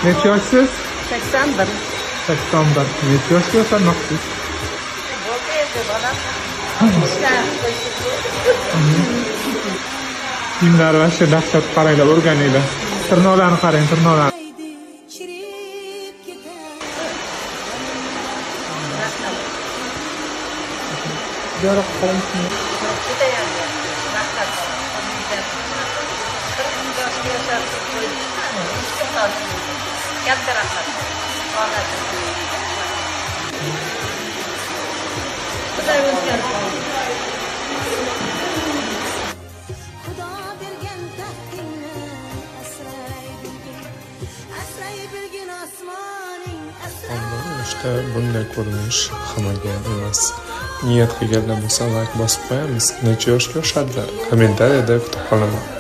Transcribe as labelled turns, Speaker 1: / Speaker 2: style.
Speaker 1: Necha yoshsiz?
Speaker 2: 81.
Speaker 1: 81. Necha yoshga o'tmoqchisiz?
Speaker 2: Bo'ldi endi bolam.
Speaker 1: Kiyimlari va shu dahshat qaranglar, o'rganinglar. Tirnoqlarni qarang, tirnoqlarni. Yorug' qarang.
Speaker 2: Juda yaxshi. Rahmat. Katta rahmat. Xudoy o'zgartirsin.
Speaker 3: Xudo bergan taxtingni asray bilgin osmoning
Speaker 4: İşte bunday ko'rinish hammaga emas. Niyat qilganlar bo'lsa like bosib qo'yamiz. Necha yoshga yoshadilar? Kommentariyada kutib qolaman.